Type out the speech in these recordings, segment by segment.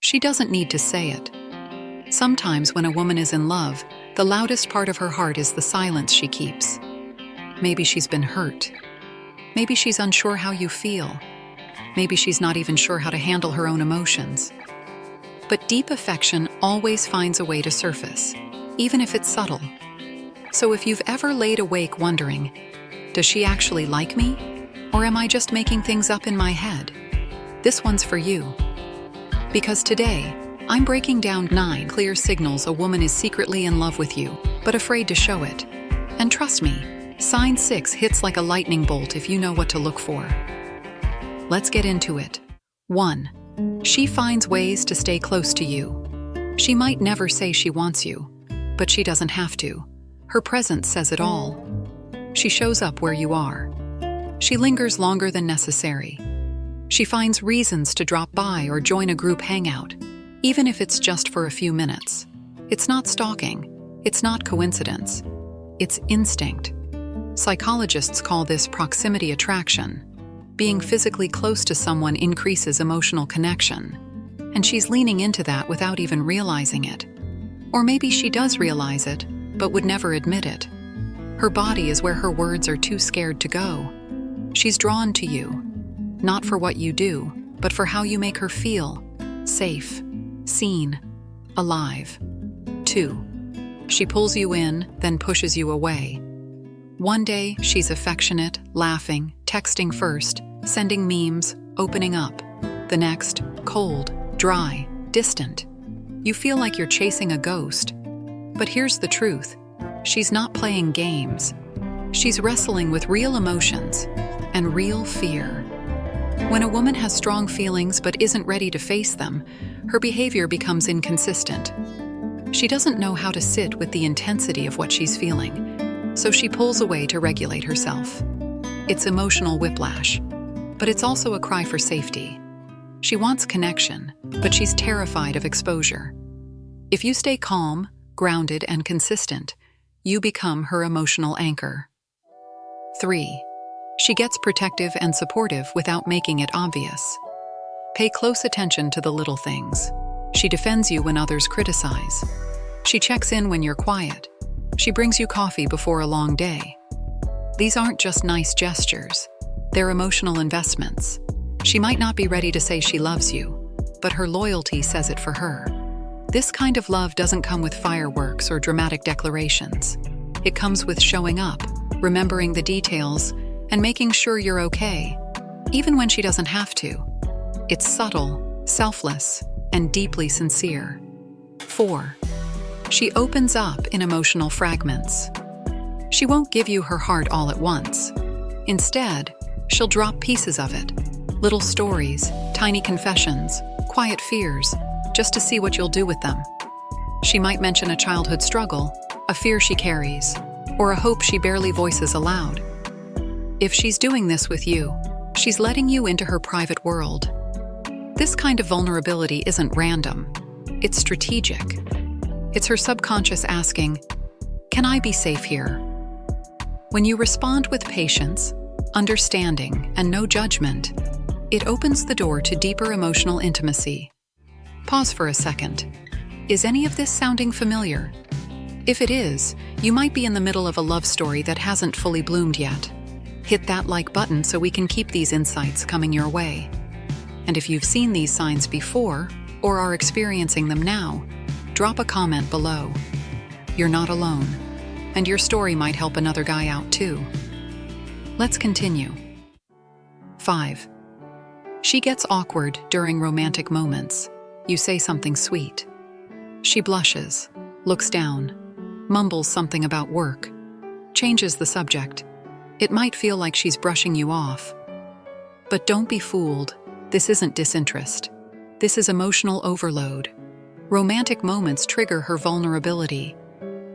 She doesn't need to say it. Sometimes when a woman is in love, the loudest part of her heart is the silence she keeps. Maybe she's been hurt. Maybe she's unsure how you feel. Maybe she's not even sure how to handle her own emotions. But deep affection always finds a way to surface, even if it's subtle. So if you've ever laid awake wondering, does she actually like me? Or am I just making things up in my head? This one's for you. Because today, I'm breaking down 9 clear signals a woman is secretly in love with you, but afraid to show it. And trust me, sign 6 hits like a lightning bolt if you know what to look for. Let's get into it. 1. She finds ways to stay close to you. She might never say she wants you, but she doesn't have to. Her presence says it all. She shows up where you are. She lingers longer than necessary. She finds reasons to drop by or join a group hangout, even if it's just for a few minutes. It's not stalking. It's not coincidence. It's instinct. Psychologists call this proximity attraction. Being physically close to someone increases emotional connection, and she's leaning into that without even realizing it. Or maybe she does realize it, but would never admit it. Her body is where her words are too scared to go. She's drawn to you, not for what you do, but for how you make her feel safe, seen, alive. 2. She pulls you in, then pushes you away. One day, she's affectionate, laughing, texting first, sending memes, opening up. The next, cold, dry, distant. You feel like you're chasing a ghost. But here's the truth. She's not playing games. She's wrestling with real emotions and real fear. When a woman has strong feelings but isn't ready to face them, her behavior becomes inconsistent. She doesn't know how to sit with the intensity of what she's feeling, so she pulls away to regulate herself. It's emotional whiplash, but it's also a cry for safety. She wants connection, but she's terrified of exposure. If you stay calm, grounded, and consistent, you become her emotional anchor. 3. She gets protective and supportive without making it obvious. Pay close attention to the little things. She defends you when others criticize. She checks in when you're quiet. She brings you coffee before a long day. These aren't just nice gestures. They're emotional investments. She might not be ready to say she loves you, but her loyalty says it for her. This kind of love doesn't come with fireworks or dramatic declarations. It comes with showing up, remembering the details, and making sure you're okay, even when she doesn't have to. It's subtle, selfless, and deeply sincere. 4. She opens up in emotional fragments. She won't give you her heart all at once. Instead, she'll drop pieces of it, little stories, tiny confessions, quiet fears, just to see what you'll do with them. She might mention a childhood struggle, a fear she carries, or a hope she barely voices aloud. If she's doing this with you, she's letting you into her private world. This kind of vulnerability isn't random. It's strategic. It's her subconscious asking, "Can I be safe here?" When you respond with patience, understanding, and no judgment, it opens the door to deeper emotional intimacy. Pause for a second. Is any of this sounding familiar? If it is, you might be in the middle of a love story that hasn't fully bloomed yet. Hit that like button so we can keep these insights coming your way. And if you've seen these signs before, or are experiencing them now, drop a comment below. You're not alone, and your story might help another guy out too. Let's continue. 5. She gets awkward during romantic moments. You say something sweet. She blushes, looks down, mumbles something about work, changes the subject. It might feel like she's brushing you off. But don't be fooled. This isn't disinterest. This is emotional overload. Romantic moments trigger her vulnerability.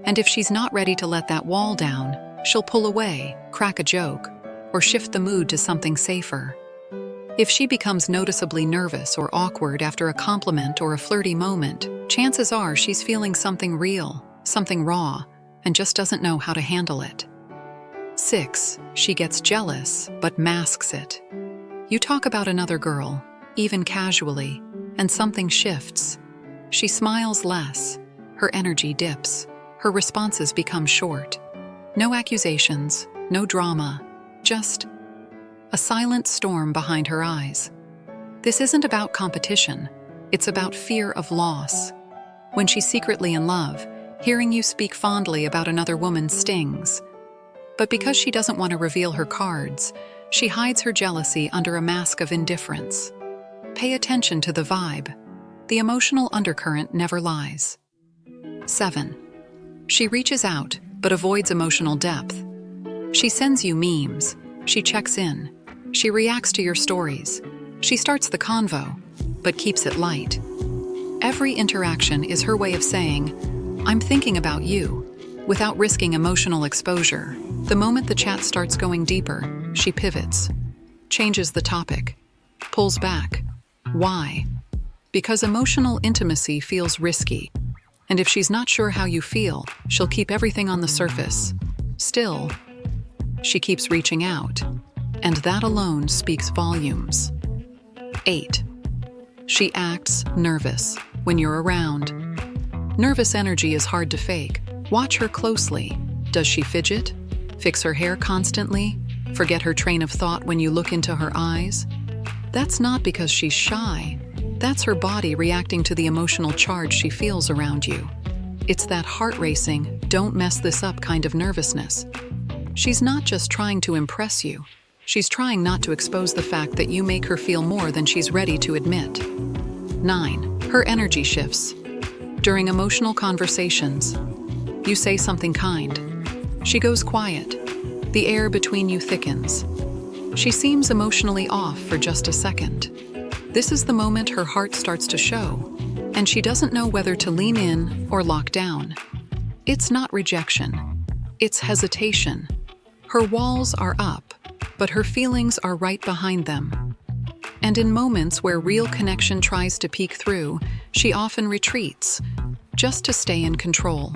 And if she's not ready to let that wall down, she'll pull away, crack a joke, or shift the mood to something safer. If she becomes noticeably nervous or awkward after a compliment or a flirty moment, chances are she's feeling something real, something raw, and just doesn't know how to handle it. 6. She gets jealous, but masks it. You talk about another girl, even casually, and something shifts. She smiles less, her energy dips, her responses become short. No accusations, no drama, just a silent storm behind her eyes. This isn't about competition, it's about fear of loss. When she's secretly in love, hearing you speak fondly about another woman stings. But because she doesn't want to reveal her cards, she hides her jealousy under a mask of indifference. Pay attention to the vibe. The emotional undercurrent never lies. 7. She reaches out, but avoids emotional depth. She sends you memes. She checks in. She reacts to your stories. She starts the convo, but keeps it light. Every interaction is her way of saying, "I'm thinking about you," without risking emotional exposure. The moment the chat starts going deeper, she pivots, changes the topic, pulls back. Why? Because emotional intimacy feels risky. And if she's not sure how you feel, she'll keep everything on the surface. Still, she keeps reaching out, and that alone speaks volumes. 8. She acts nervous when you're around. Nervous energy is hard to fake. Watch her closely. Does she fidget? Fix her hair constantly? Forget her train of thought when you look into her eyes? That's not because she's shy. That's her body reacting to the emotional charge she feels around you. It's that heart-racing, don't mess this up kind of nervousness. She's not just trying to impress you. She's trying not to expose the fact that you make her feel more than she's ready to admit. 9. Her energy shifts. During emotional conversations, you say something kind. She goes quiet. The air between you thickens. She seems emotionally off for just a second. This is the moment her heart starts to show, and she doesn't know whether to lean in or lock down. It's not rejection. It's hesitation. Her walls are up, but her feelings are right behind them. And in moments where real connection tries to peek through, she often retreats, just to stay in control.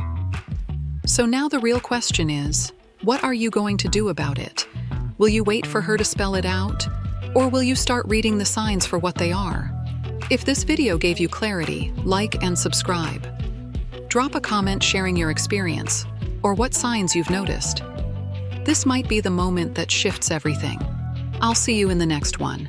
So now the real question is, what are you going to do about it? Will you wait for her to spell it out? Or will you start reading the signs for what they are? If this video gave you clarity, like and subscribe. Drop a comment sharing your experience, or what signs you've noticed. This might be the moment that shifts everything. I'll see you in the next one.